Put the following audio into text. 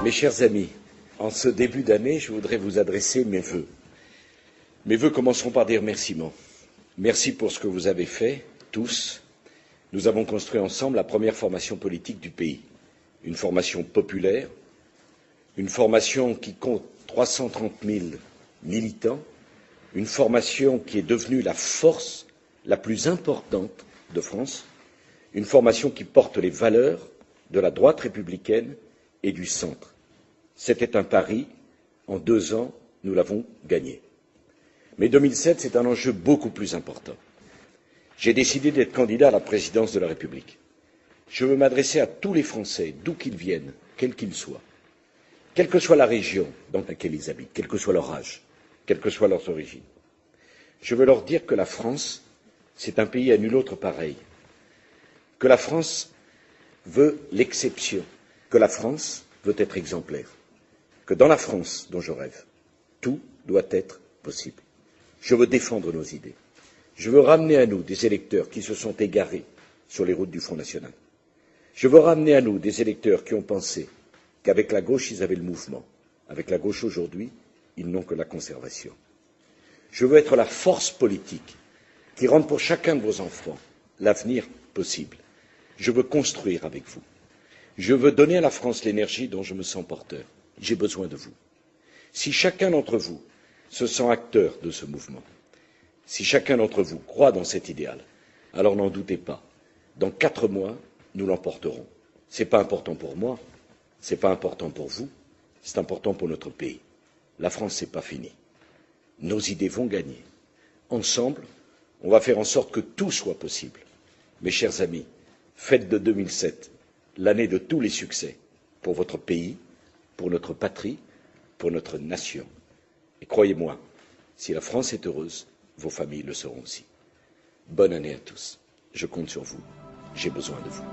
Mes chers amis, en ce début d'année, je voudrais vous adresser mes vœux. Mes vœux commenceront par des remerciements. Merci pour ce que vous avez fait, tous. Nous avons construit ensemble la première formation politique du pays. Une formation populaire, une formation qui compte 330 000 militants, une formation qui est devenue la force la plus importante de France, une formation qui porte les valeurs de la droite républicaine et du centre. C'était un pari. En 2 ans, nous l'avons gagné. Mais 2007, c'est un enjeu beaucoup plus important. J'ai décidé d'être candidat à la présidence de la République. Je veux m'adresser à tous les Français, d'où qu'ils viennent, quels qu'ils soient, quelle que soit la région dans laquelle ils habitent, quel que soit leur âge, quelle que soit leur origine. Je veux leur dire que la France, c'est un pays à nul autre pareil, que la France veut l'exception, que la France veut être exemplaire, que dans la France dont je rêve, tout doit être possible. Je veux défendre nos idées. Je veux ramener à nous des électeurs qui se sont égarés sur les routes du Front national. Je veux ramener à nous des électeurs qui ont pensé qu'avec la gauche, ils avaient le mouvement. Avec la gauche aujourd'hui, ils n'ont que la conservation. Je veux être la force politique qui rende pour chacun de vos enfants l'avenir possible. Je veux construire avec vous. Je veux donner à la France l'énergie dont je me sens porteur. J'ai besoin de vous. Si chacun d'entre vous se sent acteur de ce mouvement, si chacun d'entre vous croit dans cet idéal, alors n'en doutez pas, dans 4 mois, nous l'emporterons. Ce n'est pas important pour moi, ce n'est pas important pour vous, c'est important pour notre pays. La France, ce n'est pas fini. Nos idées vont gagner. Ensemble, on va faire en sorte que tout soit possible. Mes chers amis, faites de 2007 l'année de tous les succès pour votre pays, pour notre patrie, pour notre nation. Et croyez-moi, si la France est heureuse, vos familles le seront aussi. Bonne année à tous. Je compte sur vous. J'ai besoin de vous.